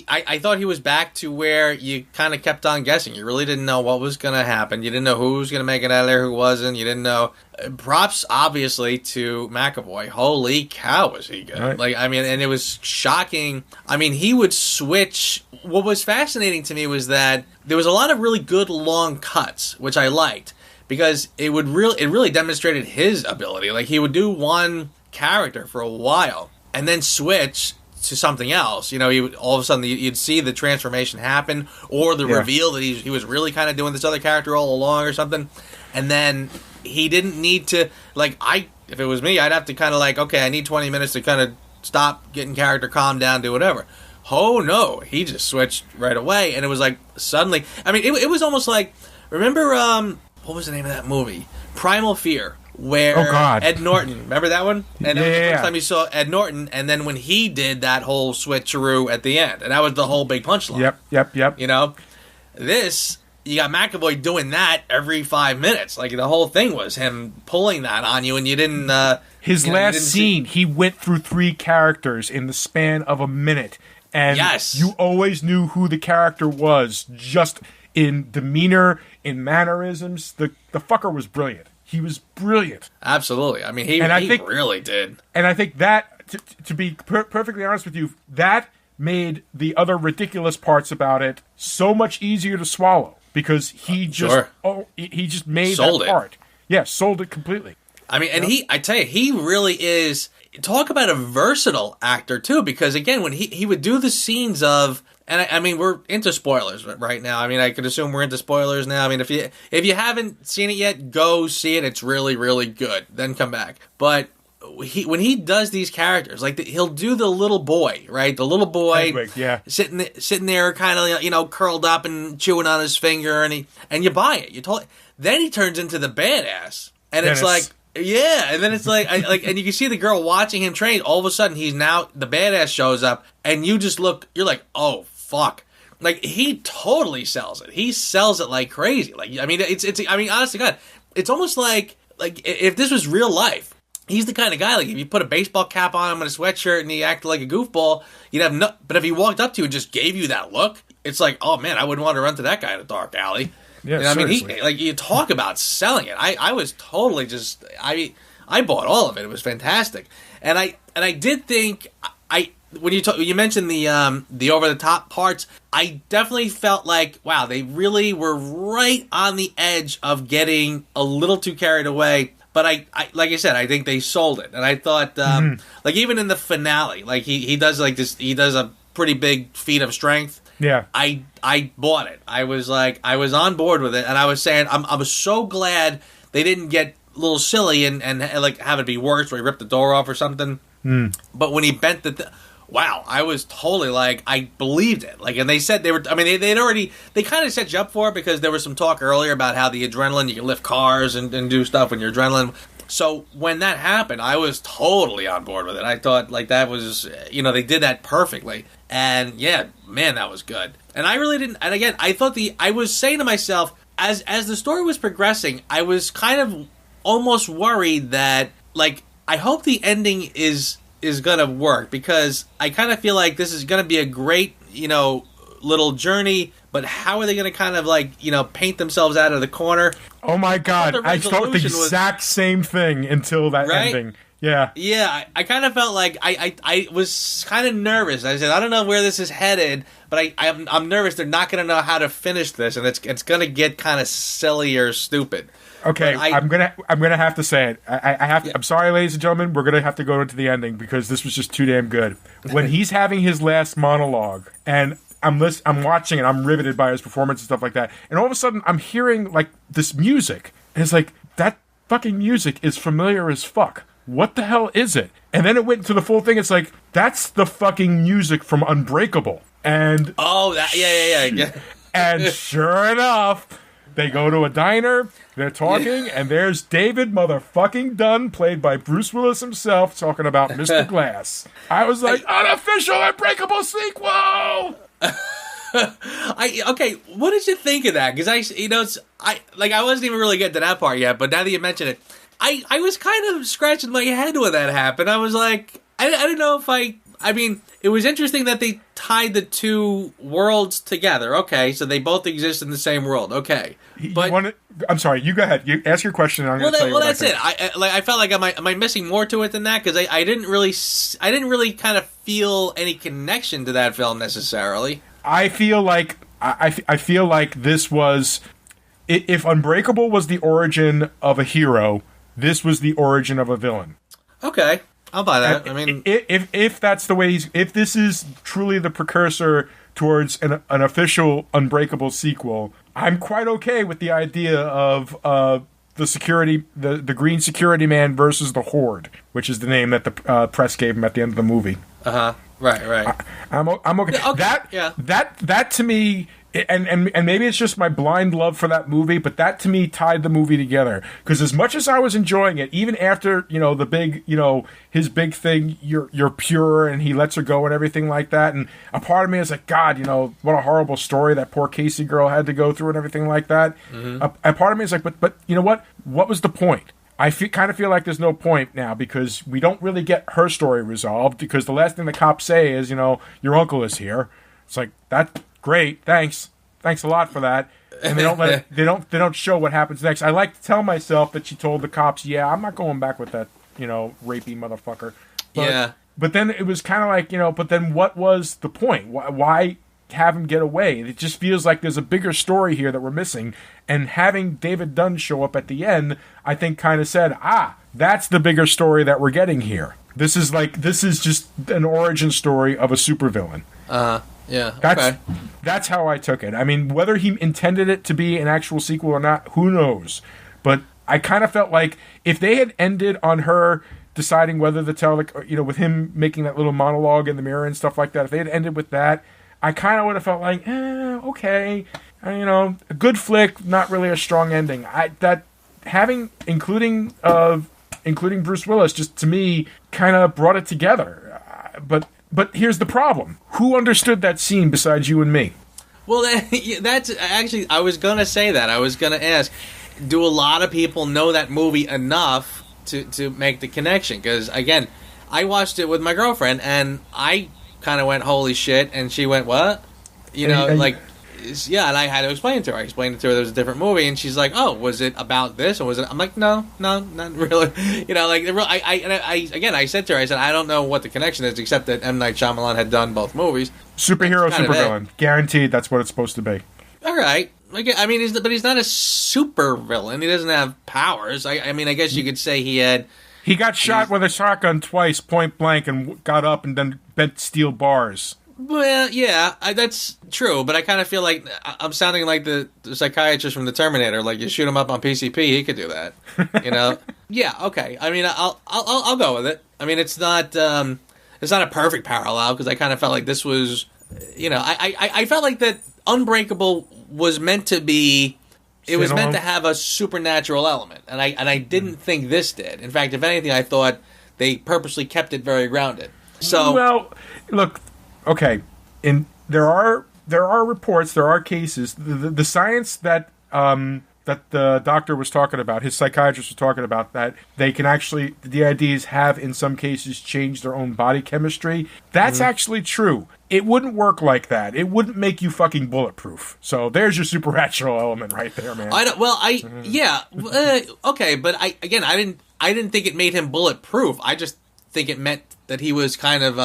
I thought he was back to where you kind of kept on guessing. You really didn't know what was going to happen. You didn't know who was going to make it out of there, who wasn't. You didn't know. Props, obviously, to McAvoy. Holy cow, was he good. Right. And it was shocking. He would switch. What was fascinating to me was that there was a lot of really good long cuts, which I liked. Because it really demonstrated his ability. Like, he would do one character for a while and then switch to something else. He would, all of a sudden you'd see the transformation happen, or the reveal that he was really kind of doing this other character all along or something. And then he didn't need to, if it was me, I'd have to kind of okay, I need 20 minutes to kind of stop, getting character, calm down, do whatever. Oh no, he just switched right away, and it was like suddenly. it was almost like, remember what was the name of that movie? Primal Fear, where Ed Norton, remember that one? And that was the first time you saw Ed Norton, and then when he did that whole switcheroo at the end, and that was the whole big punchline. Yep. This, you got McAvoy doing that every 5 minutes. Like, the whole thing was him pulling that on you, and you didn't... His last scene, he went through 3 characters in the span of a minute, and you always knew who the character was, just in demeanor, in mannerisms. The fucker was brilliant. He was brilliant. Absolutely. He really did. And I think that, to be perfectly honest with you, that made the other ridiculous parts about it so much easier to swallow, because he just he just made sold that part. Yeah, sold it completely. I tell you, he really is. Talk about a versatile actor too, because again, when he would do the scenes of. And we're into spoilers right now. I could assume we're into spoilers now. If you haven't seen it yet, go see it. It's really, really good. Then come back. But when he does these characters, he'll do the little boy, right? The little boy, sitting there, kind of curled up and chewing on his finger, and you buy it. Then he turns into the badass, and Dennis. It's like. Yeah, and then it's and you can see the girl watching him train. All of a sudden, he's now the badass shows up, and you just look. You're like, oh fuck! He totally sells it. He sells it like crazy. It's honestly, God, it's almost like if this was real life, he's the kind of guy. If you put a baseball cap on him and a sweatshirt, and he acted like a goofball, you'd have no. But if he walked up to you and just gave you that look, it's like, oh man, I wouldn't want to run to that guy in a dark alley. Yeah, you talk about selling it. I was totally just I bought all of it. It was fantastic, and I did think when you mentioned the over the top parts, I definitely felt like, wow, they really were right on the edge of getting a little too carried away. But I like I said, I think they sold it, and I thought even in the finale, he does he does a pretty big feat of strength. Yeah, I bought it. I was on board with it, and I was saying I was so glad they didn't get a little silly and have it be worse, where he ripped the door off or something. But when he bent wow, I was totally I believed it. And they said they were. They kind of set you up for it, because there was some talk earlier about how the adrenaline, you can lift cars and do stuff when you're adrenaline. So when that happened, I was totally on board with it. I thought that was, they did that perfectly. And yeah, man, that was good. And I really didn't. And again, I thought I was saying to myself, as the story was progressing, I was kind of almost worried that I hope the ending is gonna work, because I kind of feel like this is gonna be a great little journey. But how are they going to kind of paint themselves out of the corner? Oh my God! I thought the exact same thing until that ending. Yeah. Yeah, I kind of felt like I was kind of nervous. I said, I don't know where this is headed, but I'm nervous they're not going to know how to finish this, and it's going to get kind of silly or stupid. Okay, I'm gonna have to say it. I have to. I'm sorry, ladies and gentlemen. We're gonna have to go into the ending because this was just too damn good. When he's having his last monologue, and I'm watching it, I'm riveted by his performance and stuff like that. And all of a sudden, I'm hearing like this music, and it's like that fucking music is familiar as fuck. What the hell is it? And then it went into the full thing. It's like that's the fucking music from Unbreakable. And yeah. And sure enough, they go to a diner. They're talking, and there's David motherfucking Dunn, played by Bruce Willis himself, talking about Mr. Glass. I was like, unofficial Unbreakable sequel! Okay, what did you think of that? Because I wasn't even really getting to that part yet, but now that you mention it, I was kind of scratching my head when that happened. I was like, I didn't know if I mean, it was interesting that they tied the two worlds together. Okay, so they both exist in the same world. Okay, but I'm sorry. You go ahead. You ask your question. And I'm going to tell you. Well, that's it. I felt like am I missing more to it than that? Because I didn't really kind of feel any connection to that film necessarily. I feel like I feel like this was, if Unbreakable was the origin of a hero, this was the origin of a villain. Okay. I'll buy that. I mean, if that's the way if this is truly the precursor towards an official Unbreakable sequel, I'm quite okay with the idea of the green security man versus the Horde, which is the name that the press gave him at the end of the movie. Right. I'm okay. That to me. And maybe it's just my blind love for that movie, but that to me tied the movie together. Because as much as I was enjoying it, even after the big his big thing, you're pure, and he lets her go and everything like that, and a part of me is like, God, what a horrible story that poor Casey girl had to go through and everything like that. Mm-hmm. A part of me is like, but you know what? What was the point? I kind of feel like there's no point now because we don't really get her story resolved. Because the last thing the cops say is, your uncle is here. It's like that. Great, thanks a lot for that. And they don't they don't show what happens next. I like to tell myself that she told the cops, "Yeah, I'm not going back with that, rapey motherfucker." But then it was kind of like, but then what was the point? Why have him get away? It just feels like there's a bigger story here that we're missing. And having David Dunn show up at the end, I think kind of said, that's the bigger story that we're getting here. This is just an origin story of a supervillain. Yeah, That's how I took it. I mean, whether he intended it to be an actual sequel or not, who knows? But I kind of felt like if they had ended on her deciding whether to tell, with him making that little monologue in the mirror and stuff like that, if they had ended with that, I kind of would have felt like, okay, a good flick, not really a strong ending. Including Bruce Willis, just to me, kind of brought it together. But here's the problem. Who understood that scene besides you and me? Well, that's actually, I was going to say that. I was going to ask, do a lot of people know that movie enough to make the connection? Because, again, I watched it with my girlfriend, and I kind of went, holy shit, and she went, what? And I had to explain it to her. I explained it to her there was a different movie, and she's like, "Oh, was it about this, or was it?" I'm like, "No, not really." I said to her, I said, "I don't know what the connection is, except that M. Night Shyamalan had done both movies." Superhero, supervillain, guaranteed. That's what it's supposed to be. All right, I mean, he's not a super villain. He doesn't have powers. I mean, I guess you could say he had. He got shot with a shotgun twice, point blank, and got up and then bent steel bars. Well, yeah, that's true, but I kind of feel like I'm sounding like the psychiatrist from the Terminator. Like, you shoot him up on PCP, he could do that. Yeah, okay. I mean, I'll go with it. I mean, it's not a perfect parallel because I kind of felt like this was, I felt like that Unbreakable was meant to be. It was meant to have a supernatural element, and I didn't think this did. In fact, if anything, I thought they purposely kept it very grounded. So, well, look. Okay, there are reports, there are cases. The science that the doctor was talking about, his psychiatrist was talking about, that they can actually, the DIDs have in some cases changed their own body chemistry. That's actually true. It wouldn't work like that. It wouldn't make you fucking bulletproof. So there's your supernatural element right there, man. Okay, but I I didn't think it made him bulletproof. I just think it meant that he was kind of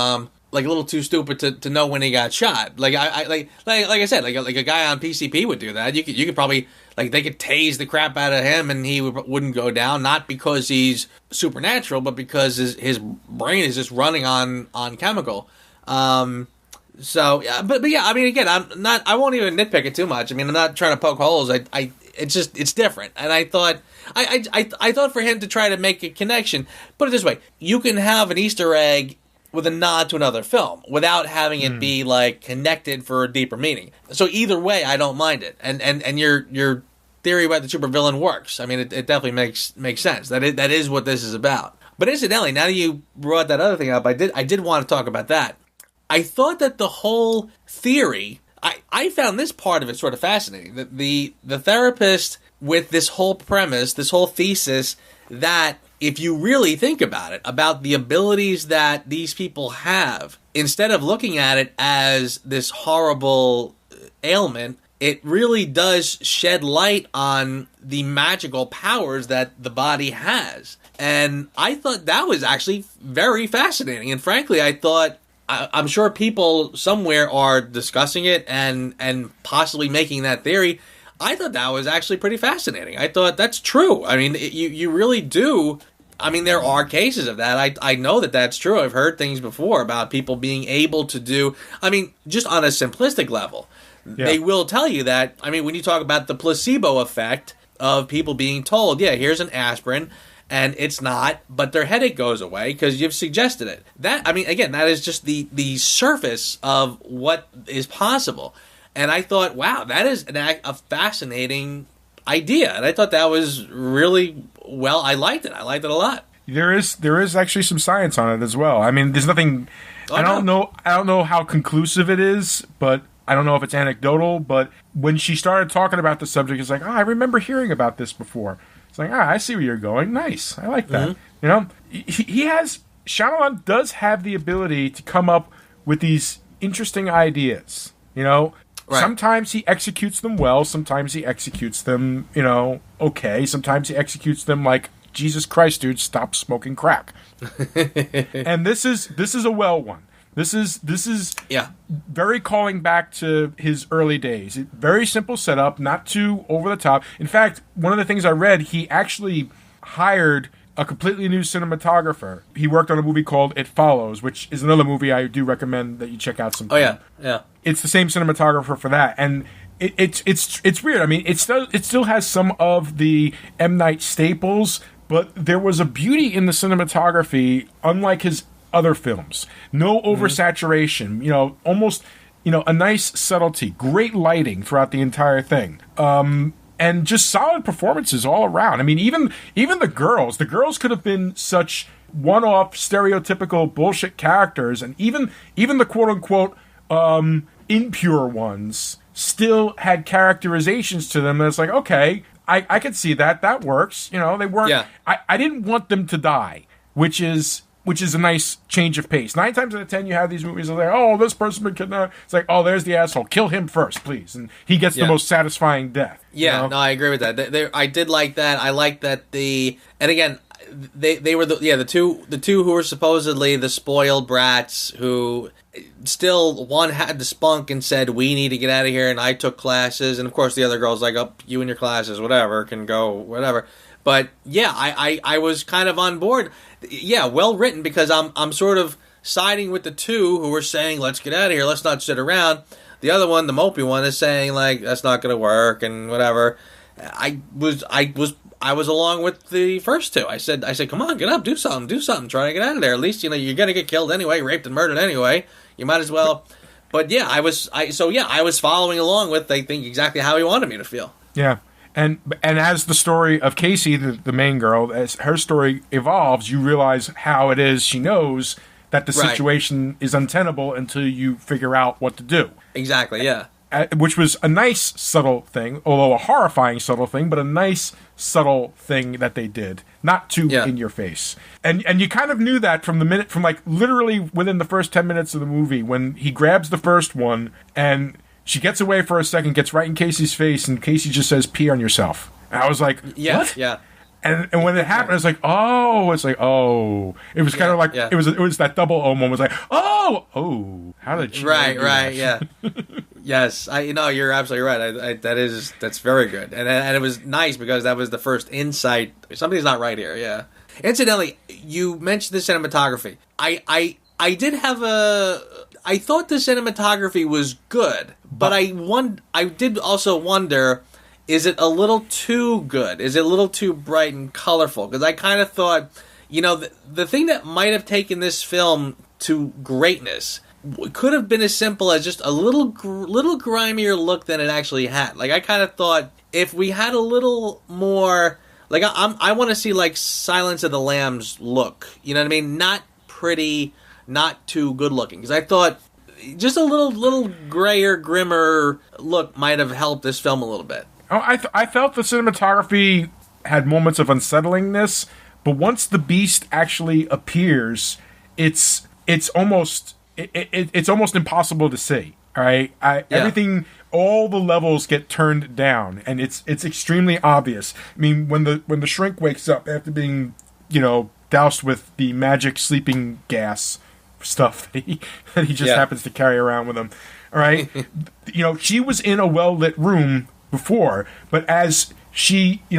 like a little too stupid to know when he got shot. Like like I said, like a guy on PCP would do that. You could probably, like, they could tase the crap out of him and he wouldn't go down, not because he's supernatural, but because his brain is just running on chemical. So yeah, but yeah, I mean, again, I won't even nitpick it too much. I mean, I'm not trying to poke holes. It's different, and I thought I thought for him to try to make a connection. Put it this way: you can have an Easter egg with a nod to another film without having it be like connected for a deeper meaning. So either way, I don't mind it, and your theory about the supervillain works. I mean, it definitely makes sense. That is what this is about. But incidentally, now that you brought that other thing up, I did want to talk about that. I thought that the whole theory, I found this part of it sort of fascinating. The therapist with this whole premise, this whole thesis, that if you really think about it, about the abilities that these people have, instead of looking at it as this horrible ailment, it really does shed light on the magical powers that the body has. And I thought that was actually very fascinating. And frankly, I thought, I'm sure people somewhere are discussing it and possibly making that theory. I thought that was actually pretty fascinating. I thought that's true. I mean, you really do. I mean, there are cases of that. I know that that's true. I've heard things before about people being able to do, I mean, just on a simplistic level. Yeah. They will tell you that, I mean, when you talk about the placebo effect of people being told, yeah, here's an aspirin, and it's not, but their headache goes away because you've suggested it. That, I mean, again, that is just the surface of what is possible. And I thought, wow, that is a fascinating idea. And I thought that was really, well, I liked it. I liked it a lot. There is actually some science on it as well. I mean, there's nothing, I don't know how conclusive it is, but I don't know if it's anecdotal, but when she started talking about the subject, it's like, I remember hearing about this before. It's like, I see where you're going. Nice. I like that. Mm-hmm. You know, Shyamalan does have the ability to come up with these interesting ideas. You know, right. Sometimes he executes them well. Sometimes he executes them, okay. Sometimes he executes them like, Jesus Christ, dude, stop smoking crack. And this is a well one. This is very calling back to his early days. Very simple setup, not too over the top. In fact, one of the things I read, he actually hired a completely new cinematographer. He worked on a movie called It Follows, which is another movie I do recommend that you check out sometime. Oh yeah. It's the same cinematographer for that, and it's weird. I mean, it still has some of the M. Night staples, but there was a beauty in the cinematography, unlike his other films. No oversaturation, almost, a nice subtlety, great lighting throughout the entire thing. And just solid performances all around. I mean, even the girls could have been such one-off stereotypical bullshit characters, and even the quote-unquote impure ones still had characterizations to them that's like, okay, I could see that works. They weren't. Yeah. I didn't want them to die, which is a nice change of pace. 9 times out of 10, you have these movies that are like, oh, this person been kidnapped. It's like, oh, there's the asshole. Kill him first, please. And he gets the most satisfying death. Yeah, no, I agree with that. I did like that. I like that and again, they were the two who were supposedly the spoiled brats who still, one had the spunk and said, we need to get out of here, and I took classes, and of course the other girl's like, oh, you and your classes, whatever, can go, whatever. But yeah, I was kind of on board. Yeah, well written, because I'm sort of siding with the two who were saying, let's get out of here, let's not sit around. The other one, the mopey one, is saying like, that's not going to work and whatever. I was along with the first two. I said, come on, get up, do something, try to get out of there. At least you're going to get killed anyway, raped and murdered anyway. You might as well. But yeah, I was following along with, I think, exactly how he wanted me to feel. Yeah. And as the story of Casey, the main girl, as her story evolves, you realize how it is she knows that the situation is untenable until you figure out what to do. Exactly, yeah. Which was a nice, subtle thing, although a horrifying, subtle thing, but a nice, subtle thing that they did. Not too in your face. And you kind of knew that from like literally within the first 10 minutes of the movie, when he grabs the first one and she gets away for a second, gets right in Casey's face, and Casey just says, pee on yourself. And I was like, what? Yeah. And when it happened, it's like, oh, it was kind of like it was that double O moment. It was like, oh, how did you right, yeah. Yes, you're absolutely right. That's very good, and it was nice because that was the first insight. Something's not right here. Yeah. Incidentally, you mentioned the cinematography. I did have I thought the cinematography was good, but I did also wonder, is it a little too good? Is it a little too bright and colorful? Because I kind of thought, the thing that might have taken this film to greatness could have been as simple as just a little grimier look than it actually had. Like, I kind of thought if we had a little more, like, I want to see like Silence of the Lambs look. You know what I mean? Not pretty, not too good looking. Because I thought just a little grayer, grimmer look might have helped this film a little bit. Oh, I felt the cinematography had moments of unsettlingness, but once the beast actually appears, it's almost impossible to see. All right, everything, all the levels get turned down, and it's extremely obvious. I mean, when the shrink wakes up after being doused with the magic sleeping gas stuff that he just happens to carry around with him. All right, she was in a well lit room before, but as she's got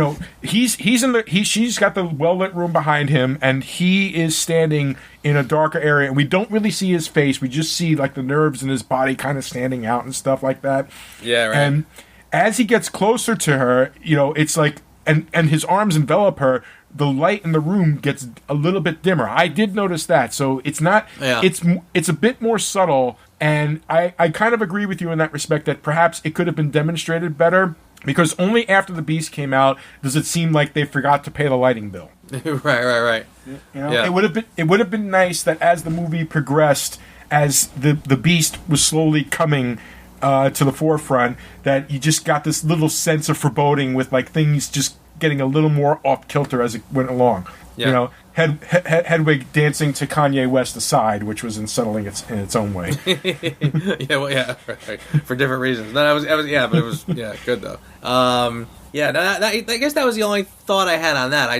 the well lit room behind him, and he is standing in a darker area, and we don't really see his face. We just see like the nerves in his body kind of standing out and stuff like that. Yeah, right. And as he gets closer to her, it's like, and his arms envelop her. The light in the room gets a little bit dimmer. I did notice that, so it's not. Yeah. It's a bit more subtle. And I kind of agree with you in that respect that perhaps it could have been demonstrated better, because only after the beast came out does it seem like they forgot to pay the lighting bill. Right. It would have been nice that as the movie progressed, as the beast was slowly coming to the forefront, that you just got this little sense of foreboding with like things just getting a little more off kilter as it went along. Yeah. Hedwig dancing to Kanye West aside, which was unsettling in its own way. Right. For different reasons. No, but it was good though. I guess that was the only thought I had on that.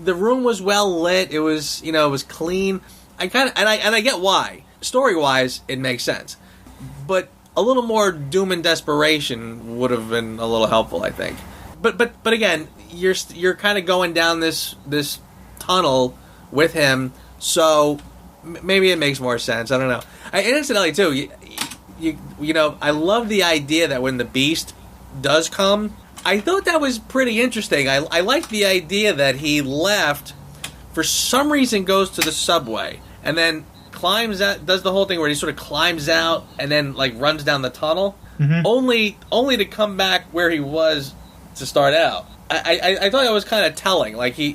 The room was well lit. It was, it was clean. I get why. Story wise, it makes sense, but a little more doom and desperation would have been a little helpful, I think. But again, you're kind of going down this tunnel with him, so maybe it makes more sense. I don't know. And incidentally, too, I love the idea that when the beast does come, I thought that was pretty interesting. I like the idea that he left, for some reason goes to the subway, and then climbs out, does the whole thing where he sort of climbs out and then like runs down the tunnel, only to come back where he was to start out. I thought that was kind of telling. Like he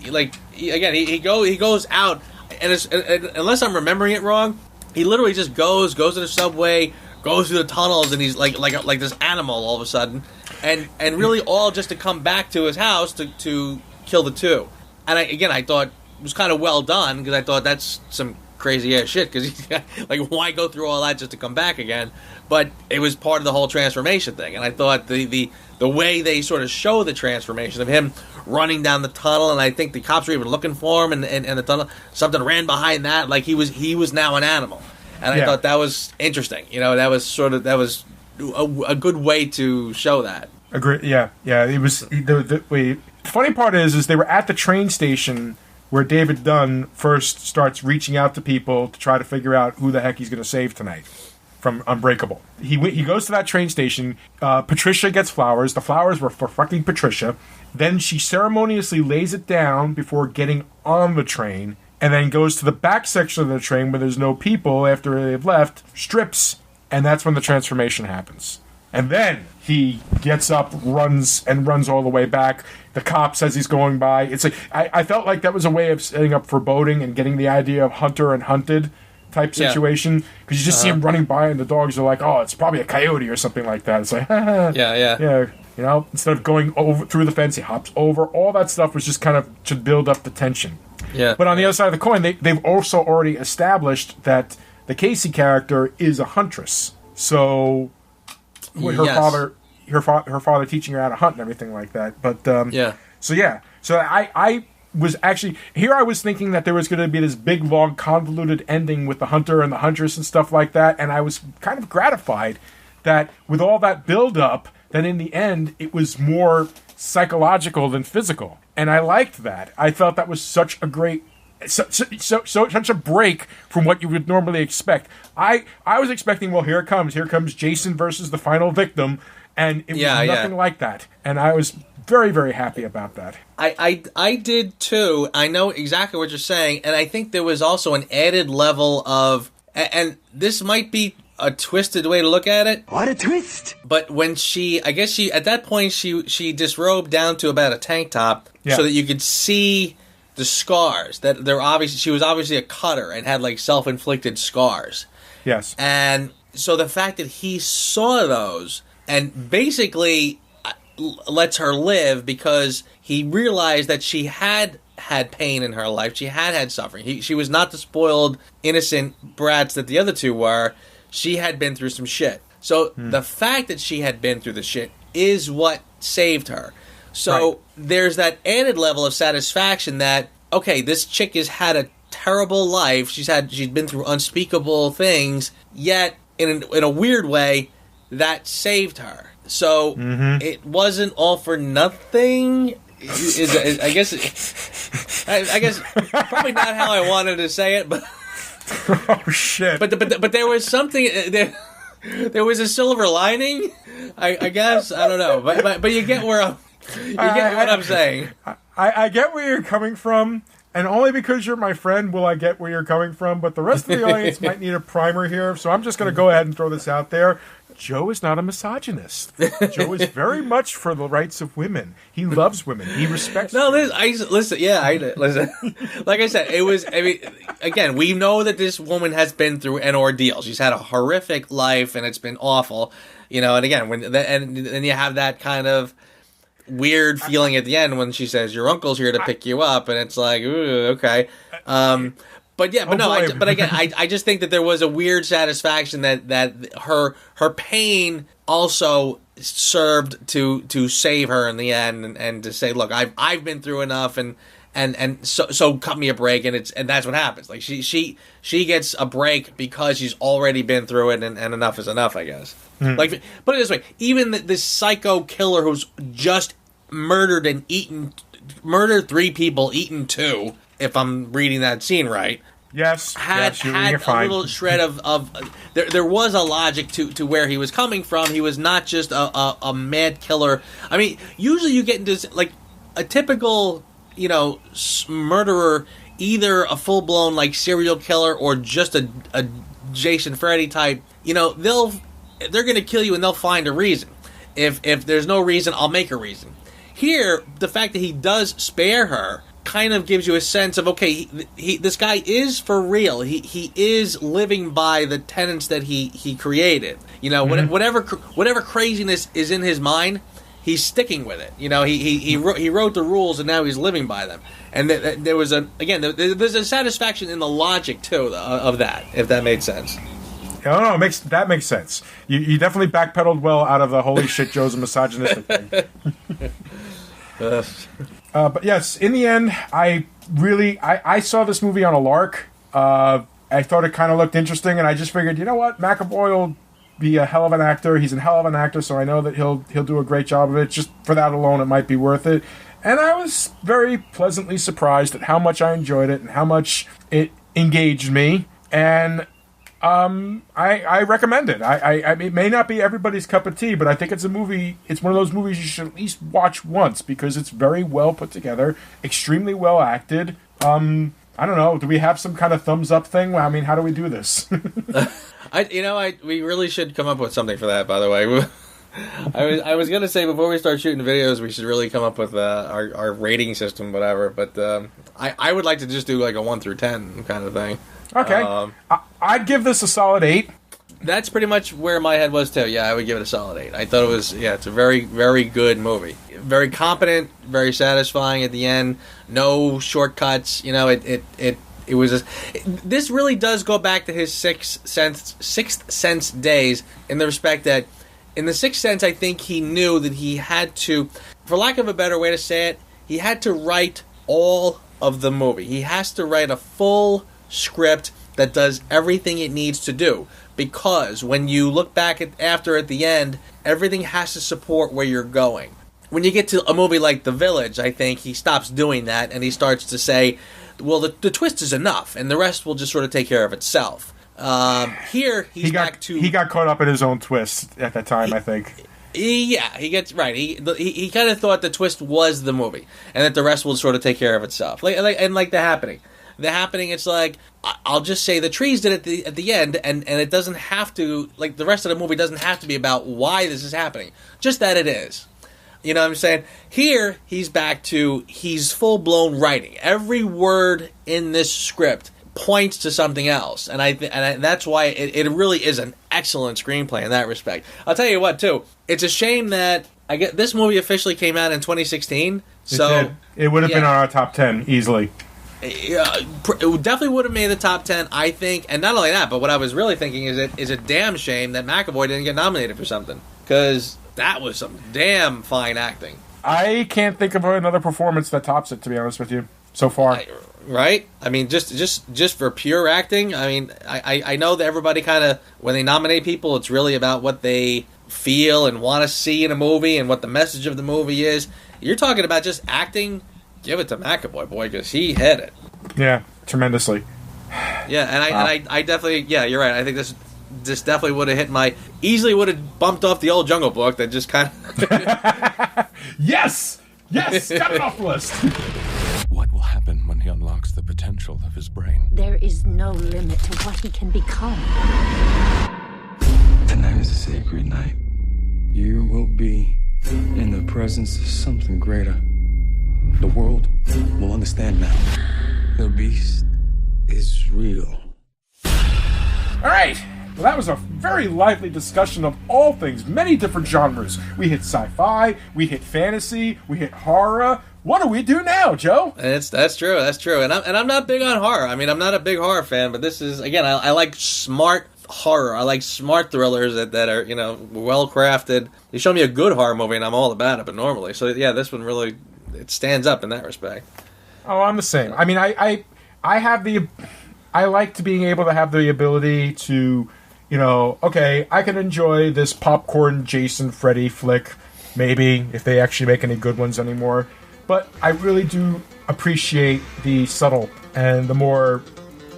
goes out, and unless I'm remembering it wrong, he literally just goes to the subway, goes through the tunnels, and he's like this animal all of a sudden, and really all just to come back to his house to kill the two. And I thought it was kind of well done, because I thought that's some crazy ass shit, because like, why go through all that just to come back again? But it was part of the whole transformation thing, and I thought the way they sort of show the transformation of him running down the tunnel, and I think the cops were even looking for him, and the tunnel, something ran behind that, like he was now an animal, and I thought that was interesting. That was a good way to show that. Agree. Yeah. It was the funny part is they were at the train station where David Dunn first starts reaching out to people to try to figure out who the heck he's going to save tonight from Unbreakable. He goes to that train station. Patricia gets flowers. The flowers were for fucking Patricia. Then she ceremoniously lays it down before getting on the train, and then goes to the back section of the train where there's no people after they've left, strips, and that's when the transformation happens. And then he gets up, runs all the way back. The cop says he's going by. It's like I felt like that was a way of setting up foreboding and getting the idea of hunter and hunted type situation, because you just see him running by, and the dogs are like, "Oh, it's probably a coyote or something like that." It's like, yeah. Instead of going over through the fence, he hops over. All that stuff was just kind of to build up the tension. Yeah. But on the other side of the coin, they've also already established that the Casey character is a huntress. So her father, her father teaching her how to hunt and everything like that. But Yeah. So I was actually here. I was thinking that there was going to be this big, long, convoluted ending with the hunter and the huntress and stuff like that, and I was kind of gratified that with all that build up, that in the end it was more psychological than physical, and I liked that. I felt that was such a great. Such a break from what you would normally expect. I was expecting, well, here comes Jason versus the final victim, and it was nothing like that. And I was very, very happy about that. I did too. I know exactly what you're saying, and I think there was also an added level of, and this might be a twisted way to look at it. What a twist! But when at that point she disrobed down to about a tank top, so that you could see the scars, that she was obviously a cutter and had like self-inflicted scars. Yes. And so the fact that he saw those and basically lets her live because he realized that she had pain in her life. She had suffering. She was not the spoiled, innocent brats that the other two were. She had been through some shit. So the fact that she had been through the shit is what saved her. So there's that added level of satisfaction that, okay, this chick has had a terrible life. She's been through unspeakable things, yet in a weird way, that saved her. So it wasn't all for nothing. I guess probably not how I wanted to say it, but oh shit. But there was something. There was a silver lining. I guess I don't know, but you get where what I'm saying. I get where you're coming from, and only because you're my friend will I get where you're coming from, but the rest of the audience might need a primer here, so I'm just going to go ahead and throw this out there. Joe is not a misogynist. Joe is very much for the rights of women. He loves women. He respects women. Listen. Like I said, it was, again, we know that this woman has been through an ordeal. She's had a horrific life, and it's been awful. And again, then you have that kind of weird feeling at the end when she says, your uncle's here to pick you up, and it's like, ooh, okay. But again, I just think that there was a weird satisfaction that her pain also served to save her in the end, and to say, look, I've been through enough, and so cut me a break, and that's what happens. Like she gets a break because she's already been through it, and enough is enough, I guess. Like, put it this way, even this psycho killer who's just murdered 3 people, eaten 2. If I'm reading that scene right, yes, had a little shred of there was a logic to where he was coming from. He was not just a mad killer. I mean, usually you get into like a typical murderer, either a full blown like serial killer or just a Jason Freddy type. They're going to kill you and they'll find a reason. If there's no reason, I'll make a reason. Here, the fact that he does spare her kind of gives you a sense of, okay, this guy is for real. He is living by the tenets that he created. Whatever craziness is in his mind, he's sticking with it. He wrote the rules and now he's living by them. And there was there's a satisfaction in the logic too of that, if that made sense. No, that makes sense. You definitely backpedaled well out of the holy shit Joe's a misogynistic thing. But yes, in the end, I saw this movie on a lark. I thought it kind of looked interesting, and I just figured, you know what, McAvoy will be a hell of an actor. He's a hell of an actor, so I know that he'll do a great job of it. Just for that alone, it might be worth it. And I was very pleasantly surprised at how much I enjoyed it and how much it engaged me. And I recommend it. It may not be everybody's cup of tea, but I think it's a movie. It's one of those movies you should at least watch once because it's very well put together, extremely well acted. I don't know. Do we have some kind of thumbs up thing? I mean, how do we do this? We really should come up with something for that. By the way, I was gonna say before we start shooting videos, we should really come up with our rating system, whatever. But I would like to just do like a 1 through 10 kind of thing. Okay, I'd give this a solid 8. That's pretty much where my head was too. Yeah, I would give it a solid 8. I thought it was it's a very, very good movie. Very competent, very satisfying at the end. No shortcuts. It was. This really does go back to his Sixth Sense days in the respect that In The Sixth Sense, I think he knew that he had to, for lack of a better way to say it, he had to write all of the movie. He has to write a full script that does everything it needs to do. Because when you look back at the end, everything has to support where you're going. When you get to a movie like The Village, I think he stops doing that and he starts to say, well, the twist is enough, and the rest will just sort of take care of itself. Here, he got caught up in his own twist at that time, I think. Yeah, he gets right. He kind of thought the twist was the movie, and that the rest will sort of take care of itself. Like The Happening. The Happening, it's like, I'll just say the trees did it at the end, and it doesn't have to, like, the rest of the movie doesn't have to be about why this is happening. Just that it is. You know what I'm saying? Here, he's back to, he's full-blown writing. Every word in this script points to something else. And that's why it really is an excellent screenplay in that respect. I'll tell you what, too. It's a shame that this movie officially came out in 2016. So it would have been on our top 10 easily. It definitely would have made the top 10, I think. And not only that, but what I was really thinking is a damn shame that McAvoy didn't get nominated for something. Because that was some damn fine acting. I can't think of another performance that tops it, to be honest with you, so far. Right? I mean, just for pure acting, I mean, I know that everybody kind of, when they nominate people, it's really about what they feel and want to see in a movie and what the message of the movie is. You're talking about just acting, give it to McAvoy, boy, because he hit it. Yeah, tremendously. Yeah, and I definitely, yeah, you're right. I think this definitely would have hit easily would have bumped off the old Jungle Book that just kind of... Yes, got it off the list. What will happen when he unlocks the potential of his brain? There is no limit to what he can become. Tonight is a sacred night. You will be in the presence of something greater. The world will understand now. The beast is real. All right. Well, that was a very lively discussion of all things, many different genres. We hit sci-fi, we hit fantasy, we hit horror. What do we do now, Joe? That's true. And I'm not big on horror. I mean, I'm not a big horror fan, but this is, again, I like smart horror. I like smart thrillers that are, well crafted. You show me a good horror movie and I'm all about it, but normally. So yeah, this one really, it stands up in that respect. Oh, I'm the same. I mean, I like to being able to have the ability to, okay, I can enjoy this popcorn Jason Freddy flick, maybe, if they actually make any good ones anymore. But I really do appreciate the subtle and the more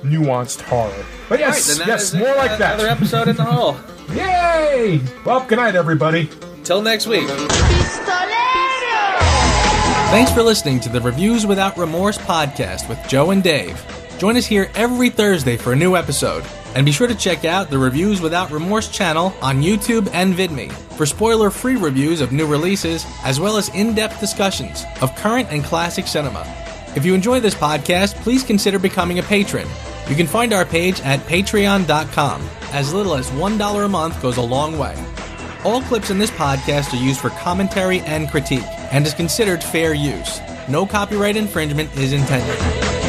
nuanced horror. But yes, more like that. Another episode in the hole. Yay! Well, good night, everybody. Till next week. Thanks for listening to the Reviews Without Remorse podcast with Joe and Dave. Join us here every Thursday for a new episode. And be sure to check out the Reviews Without Remorse channel on YouTube and VidMe for spoiler-free reviews of new releases, as well as in-depth discussions of current and classic cinema. If you enjoy this podcast, please consider becoming a patron. You can find our page at patreon.com. As little as $1 a month goes a long way. All clips in this podcast are used for commentary and critique, and is considered fair use. No copyright infringement is intended.